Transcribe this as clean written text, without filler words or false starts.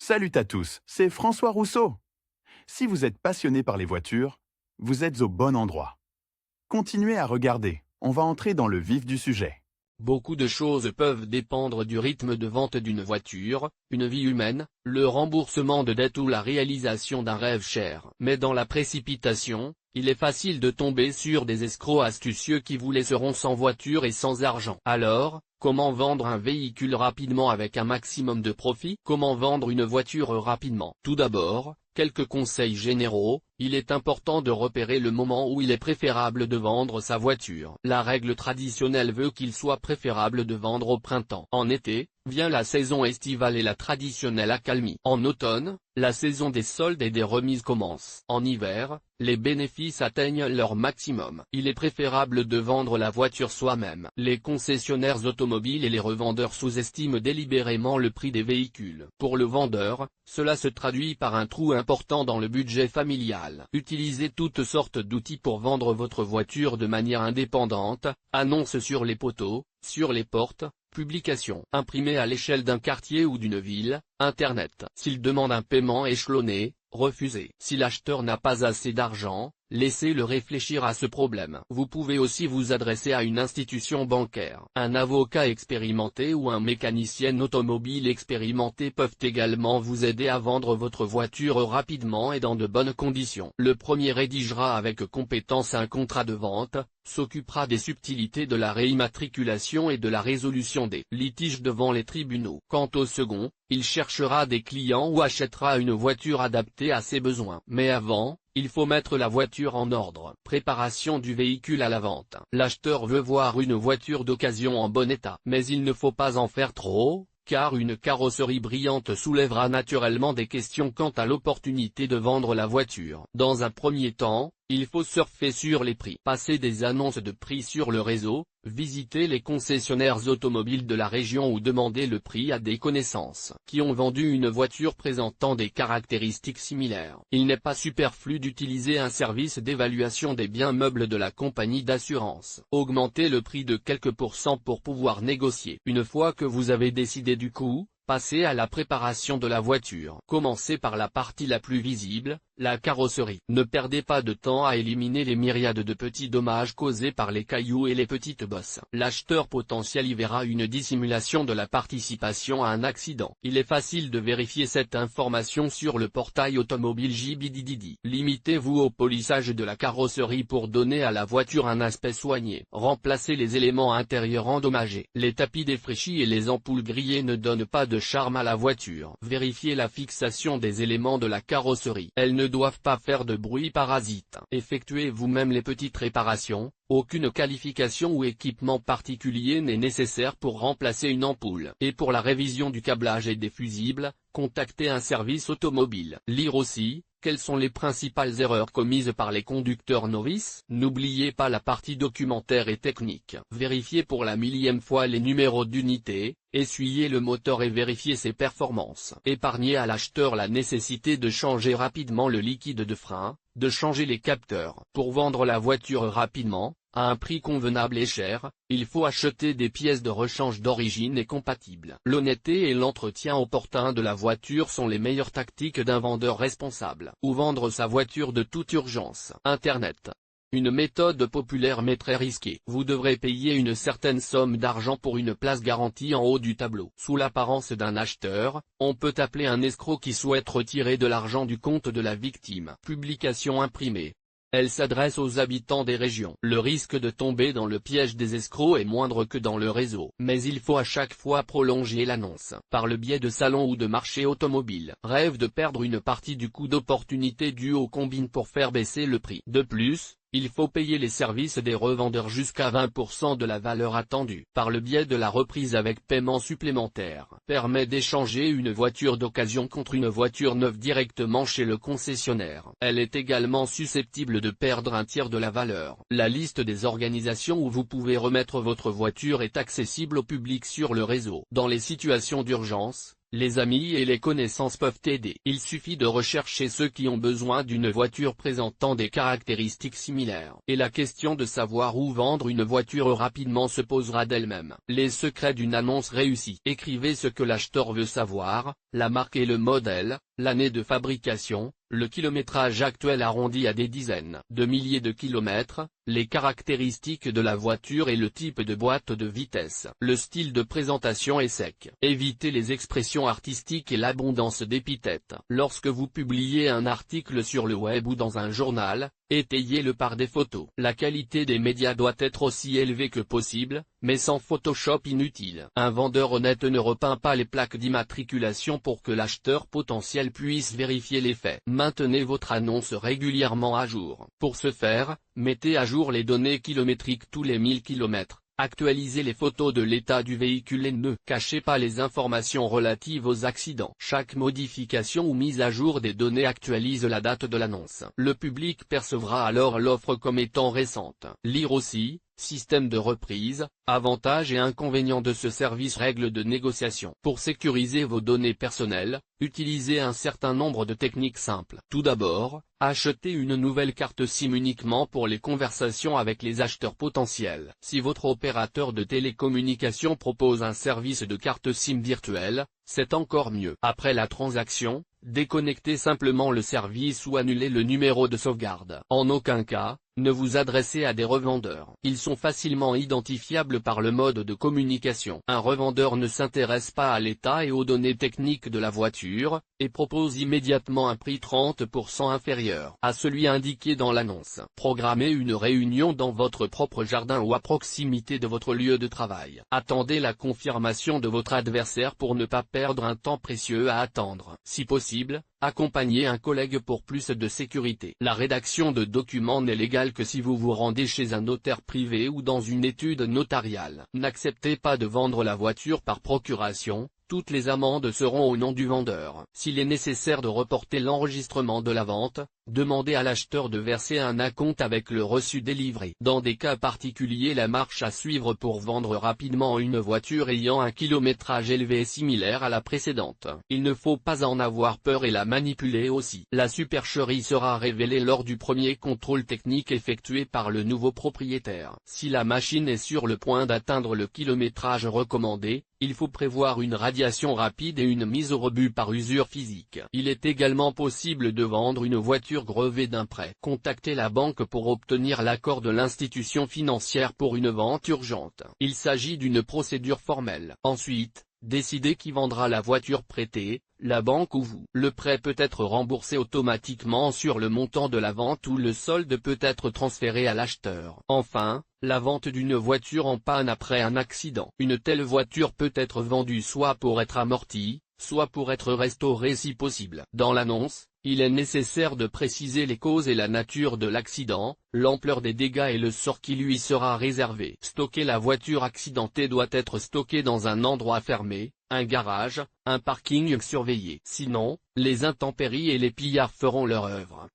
Salut à tous, c'est François Rousseau. Si vous êtes passionné par les voitures, vous êtes au bon endroit. Continuez à regarder, on va entrer dans le vif du sujet. Beaucoup de choses peuvent dépendre du rythme de vente d'une voiture, une vie humaine, le remboursement de dettes ou la réalisation d'un rêve cher. Mais dans la précipitation, il est facile de tomber sur des escrocs astucieux qui vous laisseront sans voiture et sans argent. Alors, comment vendre un véhicule rapidement avec un maximum de profit? Comment vendre une voiture rapidement? Tout d'abord, quelques conseils généraux. Il est important de repérer le moment où il est préférable de vendre sa voiture. La règle traditionnelle veut qu'il soit préférable de vendre au printemps. En été, vient la saison estivale et la traditionnelle accalmie. En automne, la saison des soldes et des remises commence. En hiver, les bénéfices atteignent leur maximum. Il est préférable de vendre la voiture soi-même. Les concessionnaires automobiles et les revendeurs sous-estiment délibérément le prix des véhicules. Pour le vendeur, cela se traduit par un trou important dans le budget familial. Utilisez toutes sortes d'outils pour vendre votre voiture de manière indépendante, annonces sur les poteaux, sur les portes, publications imprimées à l'échelle d'un quartier ou d'une ville, Internet. S'il demande un paiement échelonné, refusez. Si l'acheteur n'a pas assez d'argent, laissez-le réfléchir à ce problème. Vous pouvez aussi vous adresser à une institution bancaire. Un avocat expérimenté ou un mécanicien automobile expérimenté peuvent également vous aider à vendre votre voiture rapidement et dans de bonnes conditions. Le premier rédigera avec compétence un contrat de vente, s'occupera des subtilités de la réimmatriculation et de la résolution des litiges devant les tribunaux. Quant au second, il cherchera des clients ou achètera une voiture adaptée à ses besoins. Mais avant, il faut mettre la voiture en ordre. Préparation du véhicule à la vente. L'acheteur veut voir une voiture d'occasion en bon état. Mais il ne faut pas en faire trop, car une carrosserie brillante soulèvera naturellement des questions quant à l'opportunité de vendre la voiture. Dans un premier temps, il faut surfer sur les prix. Passer des annonces de prix sur le réseau, visiter les concessionnaires automobiles de la région ou demander le prix à des connaissances qui ont vendu une voiture présentant des caractéristiques similaires. Il n'est pas superflu d'utiliser un service d'évaluation des biens meubles de la compagnie d'assurance. Augmentez le prix de quelques pourcents pour pouvoir négocier. Une fois que vous avez décidé du coût, passez à la préparation de la voiture. Commencez par la partie la plus visible, la carrosserie. Ne perdez pas de temps à éliminer les myriades de petits dommages causés par les cailloux et les petites bosses. L'acheteur potentiel y verra une dissimulation de la participation à un accident. Il est facile de vérifier cette information sur le portail automobile JBDDD. Limitez-vous au polissage de la carrosserie pour donner à la voiture un aspect soigné. Remplacez les éléments intérieurs endommagés. Les tapis défraîchis et les ampoules grillées ne donnent pas de charme à la voiture. Vérifiez la fixation des éléments de la carrosserie. Elles ne doivent pas faire de bruit parasite. Effectuez vous-même les petites réparations. Aucune qualification ou équipement particulier n'est nécessaire pour remplacer une ampoule. Et pour la révision du câblage et des fusibles, contactez un service automobile. Lire aussi, quelles sont les principales erreurs commises par les conducteurs novices? N'oubliez pas la partie documentaire et technique. Vérifiez pour la millième fois les numéros d'unité, essuyez le moteur et vérifiez ses performances. Épargnez à l'acheteur la nécessité de changer rapidement le liquide de frein, de changer les capteurs. Pour vendre la voiture rapidement, à un prix convenable et cher, il faut acheter des pièces de rechange d'origine et compatibles. L'honnêteté et l'entretien opportun de la voiture sont les meilleures tactiques d'un vendeur responsable. Ou vendre sa voiture de toute urgence. Internet. Une méthode populaire mais très risquée. Vous devrez payer une certaine somme d'argent pour une place garantie en haut du tableau. Sous l'apparence d'un acheteur, on peut appeler un escroc qui souhaite retirer de l'argent du compte de la victime. Publication imprimée. Elle s'adresse aux habitants des régions. Le risque de tomber dans le piège des escrocs est moindre que dans le réseau. Mais il faut à chaque fois prolonger l'annonce. Par le biais de salons ou de marchés automobiles. Rêve de perdre une partie du coût d'opportunité dû aux combines pour faire baisser le prix. De plus, il faut payer les services des revendeurs jusqu'à 20% de la valeur attendue. Par le biais de la reprise avec paiement supplémentaire, permet d'échanger une voiture d'occasion contre une voiture neuve directement chez le concessionnaire. Elle est également susceptible de perdre un tiers de la valeur. La liste des organisations où vous pouvez remettre votre voiture est accessible au public sur le réseau. Dans les situations d'urgence, les amis et les connaissances peuvent t'aider. Il suffit de rechercher ceux qui ont besoin d'une voiture présentant des caractéristiques similaires. Et la question de savoir où vendre une voiture rapidement se posera d'elle-même. Les secrets d'une annonce réussie. Écrivez ce que l'acheteur veut savoir, la marque et le modèle, l'année de fabrication, le kilométrage actuel arrondi à des dizaines de milliers de kilomètres, les caractéristiques de la voiture et le type de boîte de vitesse. Le style de présentation est sec. Évitez les expressions artistiques et l'abondance d'épithètes. Lorsque vous publiez un article sur le web ou dans un journal, étayez-le par des photos. La qualité des médias doit être aussi élevée que possible, mais sans Photoshop inutile. Un vendeur honnête ne repeint pas les plaques d'immatriculation pour que l'acheteur potentiel puisse vérifier les faits. Maintenez votre annonce régulièrement à jour. Pour ce faire, mettez à jour les données kilométriques tous les 1000 km. Actualisez les photos de l'état du véhicule et ne cachez pas les informations relatives aux accidents. Chaque modification ou mise à jour des données actualise la date de l'annonce. Le public percevra alors l'offre comme étant récente. Lire aussi, système de reprise, avantages et inconvénients de ce service, règles de négociation. Pour sécuriser vos données personnelles, utilisez un certain nombre de techniques simples. Tout d'abord, achetez une nouvelle carte SIM uniquement pour les conversations avec les acheteurs potentiels. Si votre opérateur de télécommunication propose un service de carte SIM virtuelle, c'est encore mieux. Après la transaction, déconnectez simplement le service ou annulez le numéro de sauvegarde. En aucun cas, ne vous adressez à des revendeurs. Ils sont facilement identifiables par le mode de communication. Un revendeur ne s'intéresse pas à l'état et aux données techniques de la voiture, et propose immédiatement un prix 30% inférieur à celui indiqué dans l'annonce. Programmez une réunion dans votre propre jardin ou à proximité de votre lieu de travail. Attendez la confirmation de votre adversaire pour ne pas perdre un temps précieux à attendre. Si possible, accompagnez un collègue pour plus de sécurité. La rédaction de documents n'est légale que si vous vous rendez chez un notaire privé ou dans une étude notariale. N'acceptez pas de vendre la voiture par procuration. Toutes les amendes seront au nom du vendeur. S'il est nécessaire de reporter l'enregistrement de la vente, demandez à l'acheteur de verser un acompte avec le reçu délivré. Dans des cas particuliers, la marche à suivre pour vendre rapidement une voiture ayant un kilométrage élevé est similaire à la précédente. Il ne faut pas en avoir peur et la manipuler aussi. La supercherie sera révélée lors du premier contrôle technique effectué par le nouveau propriétaire. Si la machine est sur le point d'atteindre le kilométrage recommandé, il faut prévoir une radiation rapide et une mise au rebut par usure physique. Il est également possible de vendre une voiture grevée d'un prêt. Contactez la banque pour obtenir l'accord de l'institution financière pour une vente urgente. Il s'agit d'une procédure formelle. Ensuite, décidez qui vendra la voiture prêtée, la banque ou vous. Le prêt peut être remboursé automatiquement sur le montant de la vente ou le solde peut être transféré à l'acheteur. Enfin, la vente d'une voiture en panne après un accident. Une telle voiture peut être vendue soit pour être amortie, soit pour être restaurée si possible. Dans l'annonce, il est nécessaire de préciser les causes et la nature de l'accident, l'ampleur des dégâts et le sort qui lui sera réservé. Stocker la voiture accidentée doit être stocké dans un endroit fermé, un garage, un parking surveillé. Sinon, les intempéries et les pillards feront leur œuvre.